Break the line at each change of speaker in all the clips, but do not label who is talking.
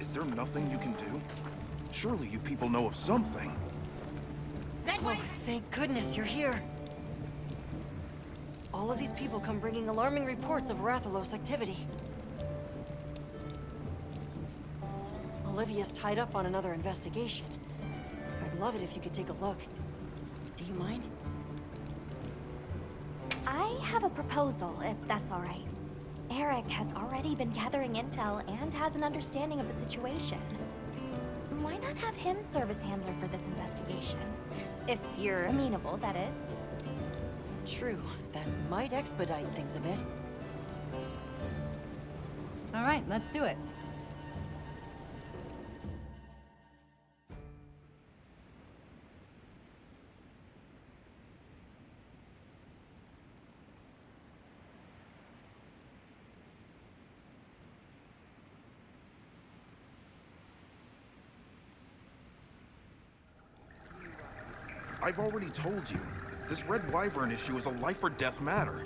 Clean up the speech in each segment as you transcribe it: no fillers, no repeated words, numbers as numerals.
Is there nothing you can do? Surely you people know of something.
Oh, thank goodness you're here. All of these people come bringing alarming reports of Rathalos activity. Olivia's tied up on another investigation. I'd love it if you could take a look. Do you mind?
I have a proposal, if that's all right. Eric has already been gathering intel and has an understanding of the situation. Why not have him serve as handler for this investigation? If you're amenable, that is.
True, that might expedite things a bit.
All right, let's do it.
I've already told you. This Red Wyvern issue is a life-or-death matter.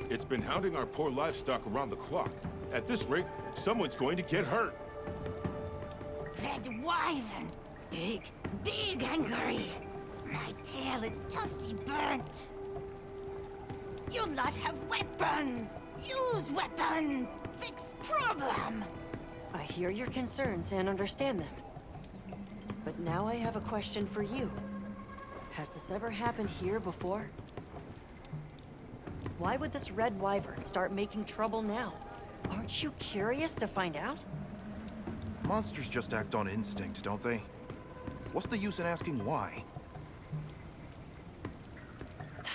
It's been hounding our poor livestock around the clock. At this rate, someone's going to get hurt.
Red Wyvern. Big, big angry. My tail is toasty burnt. You lot have weapons. Use weapons. Fix problem.
I hear your concerns and understand them. But now I have a question for you. Has this ever happened here before? Why would this Red Wyvern start making trouble now? Aren't you curious to find out?
Monsters just act on instinct, don't they? What's the use in asking why?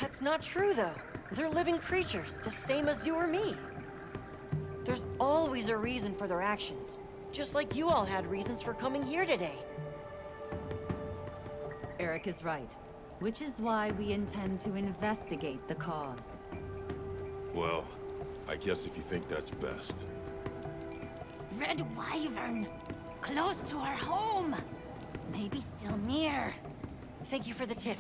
That's not true, though. They're living creatures, the same as you or me. There's always a reason for their actions. Just like you all had reasons for coming here today.
Eric is right. Which is why we intend to investigate the cause.
Well, I guess if you think that's best.
Red Wyvern. Close to our home. Maybe still near.
Thank you for the tip.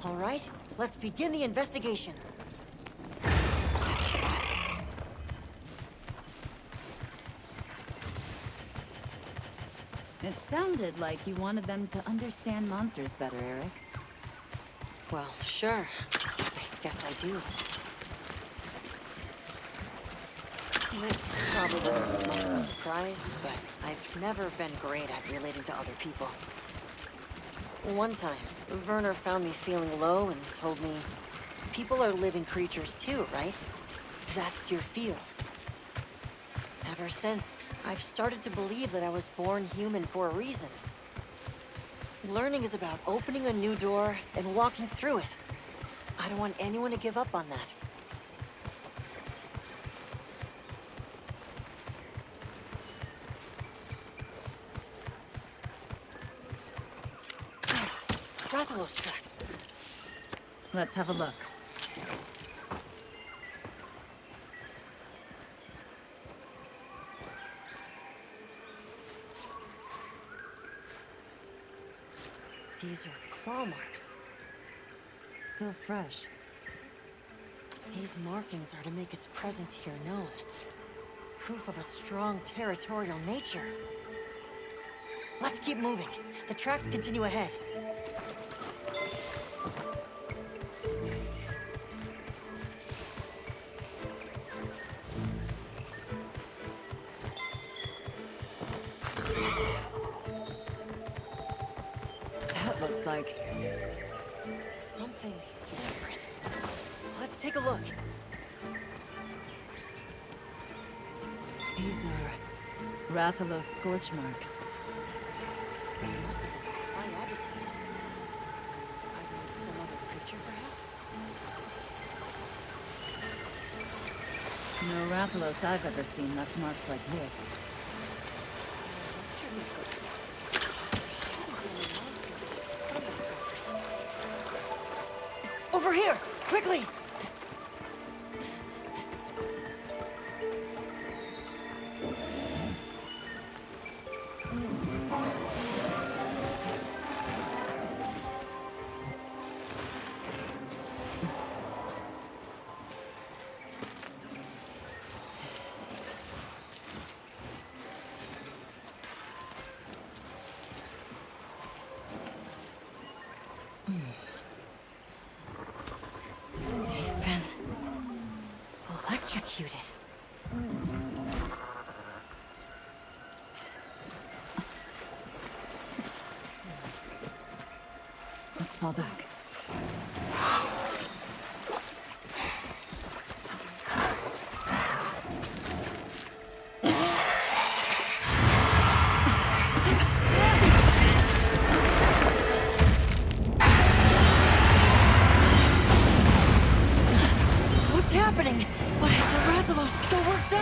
All right, let's begin the investigation.
It sounded like you wanted them to understand monsters better, Eric.
Well, sure. I guess I do. This probably isn't much of a surprise, but I've never been great at relating to other people. One time, Werner found me feeling low and told me, people are living creatures too, right? That's your field. Ever since, I've started to believe that I was born human for a reason. Learning is about opening a new door and walking through it. I don't want anyone to give up on that. Rathalos tracks.
Let's have a look.
These are claw marks.
Still fresh.
These markings are to make its presence here known. Proof of a strong territorial nature. Let's keep moving. The tracks continue ahead.
That looks like...
Something's different. Let's take a look.
These are Rathalos scorch marks.
They must have been quite agitated. Fighting with some other creature, perhaps?
No Rathalos I've ever seen left marks like this.
Over here! Quickly! it.
Let's fall back.
What's happening? Why is the Rathalos so worked up?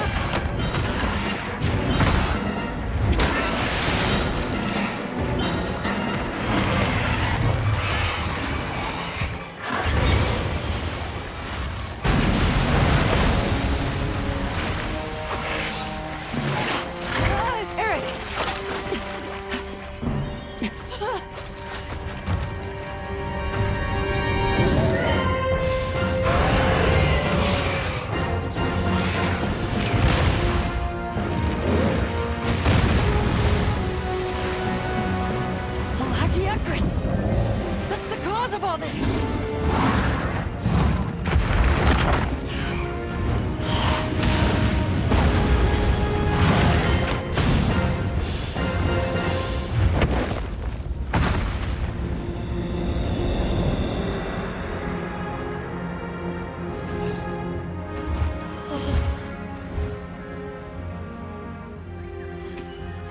Eric! Lagiacrus! That's the cause of all this!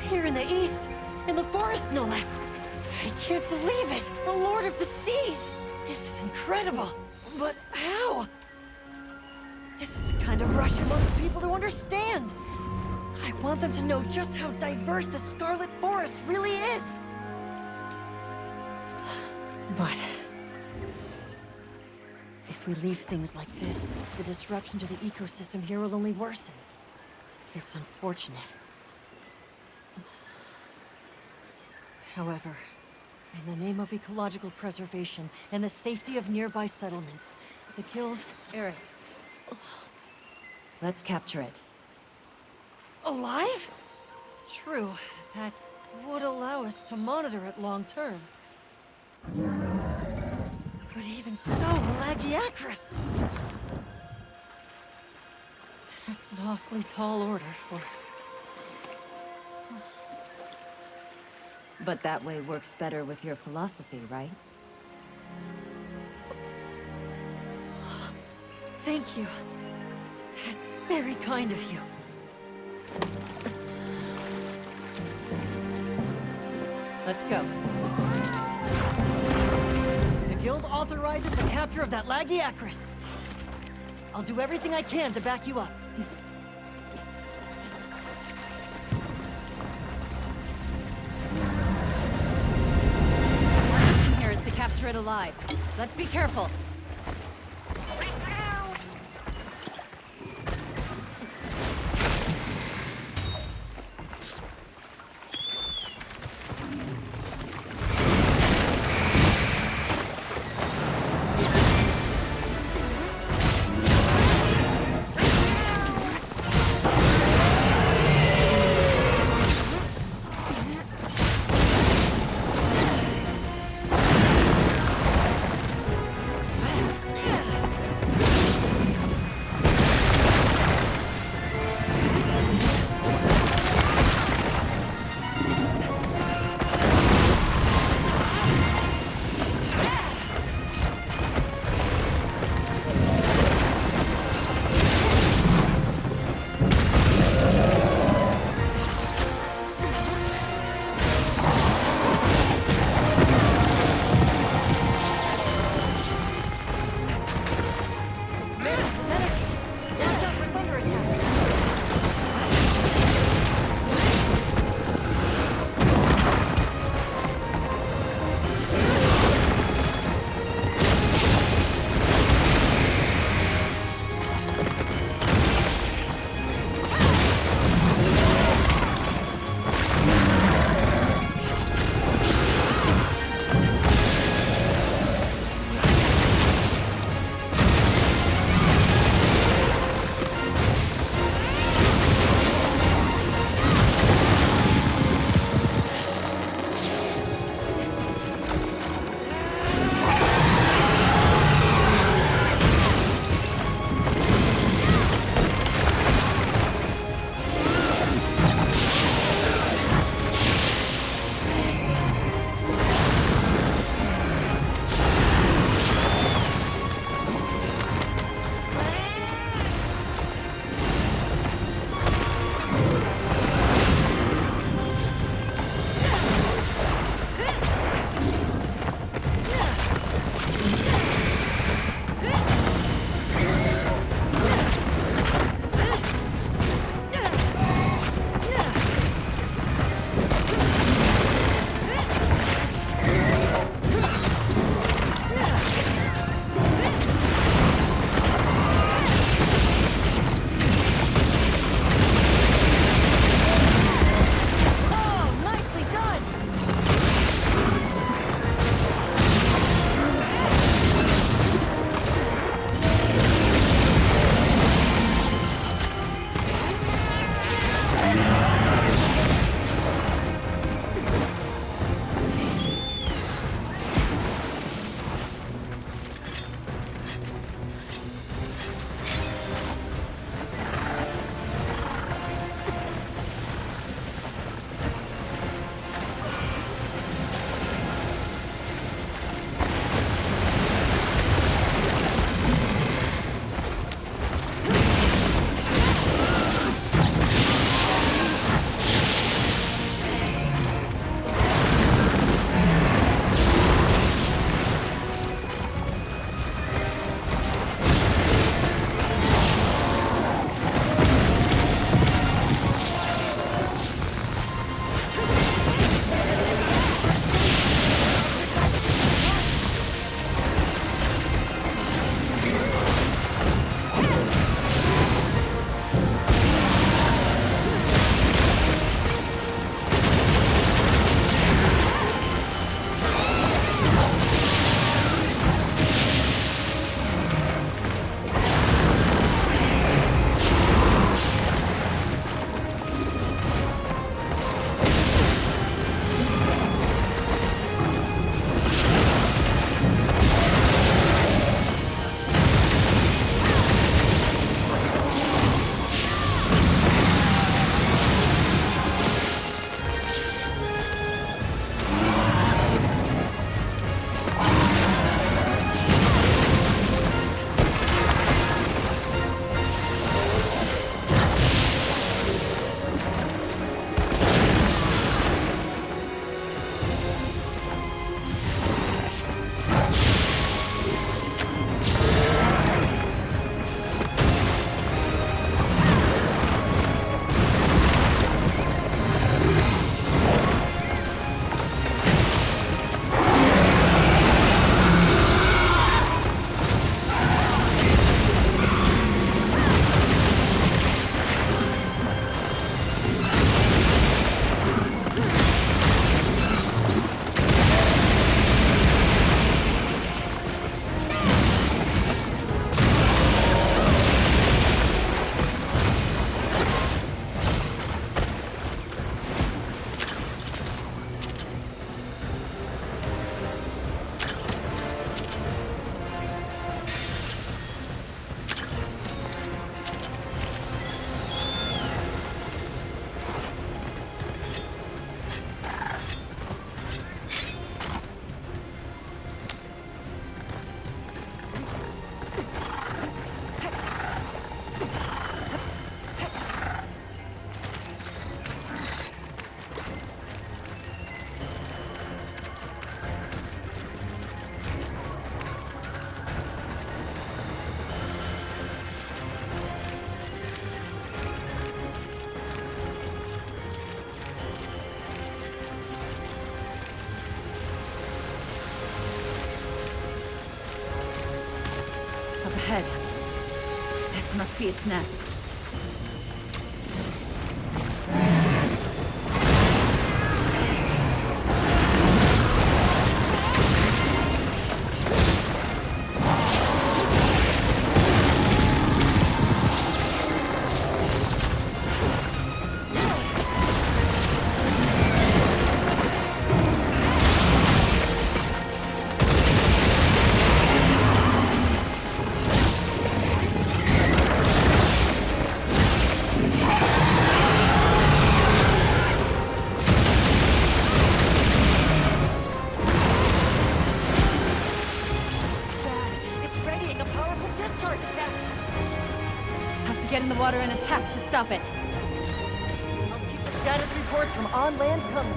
Here in the east, in the forest no less. I can't believe it! The Lord of the Seas! This is incredible! But how? This is the kind of rush I want the people to understand! I want them to know just how diverse the Scarlet Forest really is! But... if we leave things like this, the disruption to the ecosystem here will only worsen. It's unfortunate. However, in the name of ecological preservation and the safety of nearby settlements, the Guild...
Eric. Let's capture it.
Alive? True, that would allow us to monitor it long term. But even so, Lagiacrus! That's an awfully tall order for...
But that way works better with your philosophy, right?
Thank you. That's very kind of you.
Let's go.
The Guild authorizes the capture of that Lagiacrus. I'll do everything I can to back you up.
Our mission here is to capture it alive. Let's be careful. be its nest. Get in the water and attack to stop it.
I'll keep the status report from on land coming.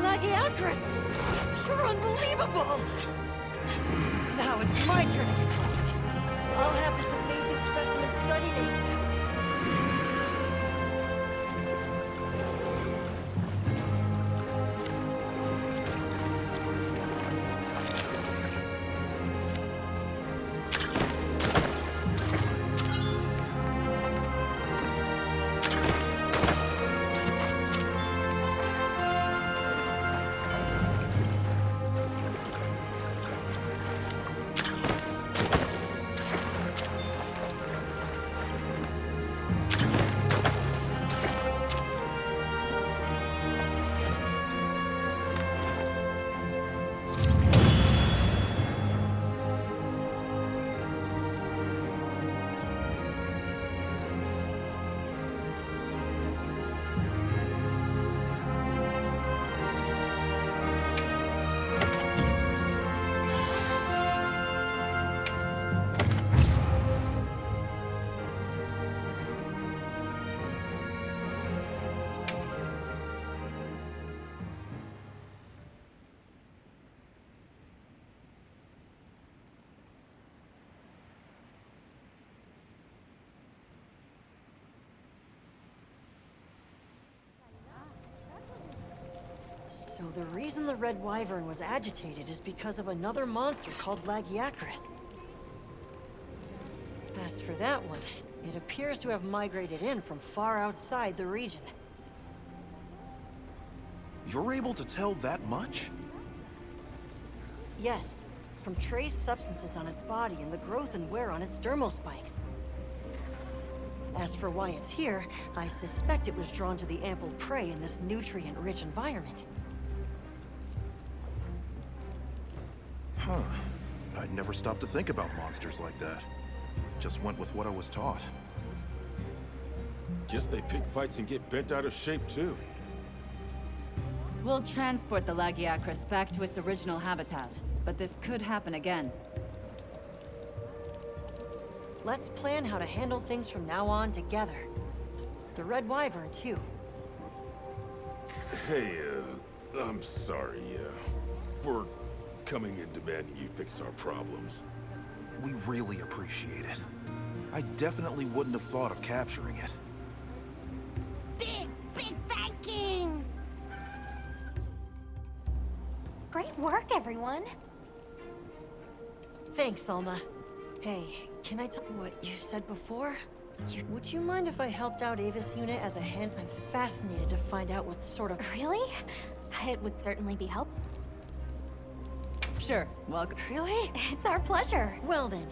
Lagiatris! You're unbelievable! it's my turn to get to work. I'll have this amazing specimen studied ASAP. So the reason the Red Wyvern was agitated is because of another monster called Lagiacrus. As for that one, it appears to have migrated in from far outside the region.
You're able to tell that much?
Yes, from trace substances on its body and the growth and wear on its dermal spikes. As for why it's here, I suspect it was drawn to the ample prey in this nutrient-rich environment.
Huh. I'd never stopped to think about monsters like that. Just went with what I was taught.
Guess they pick fights and get bent out of shape, too.
We'll transport the Lagiacrus back to its original habitat, but this could happen again.
Let's plan how to handle things from now on together. The Red Wyvern, too.
Hey, I'm sorry, for coming and demanding you fix our problems.
We really appreciate it. I definitely wouldn't have thought of capturing it.
Big thankings!
Great work, everyone.
Thanks, Alma. Hey, can I talk what you said before? Would you mind if I helped out Avis unit as a hand? I'm fascinated to find out what sort of...
Really? It would certainly be helpful.
Sure, welcome.
Really?
It's our pleasure.
Well then.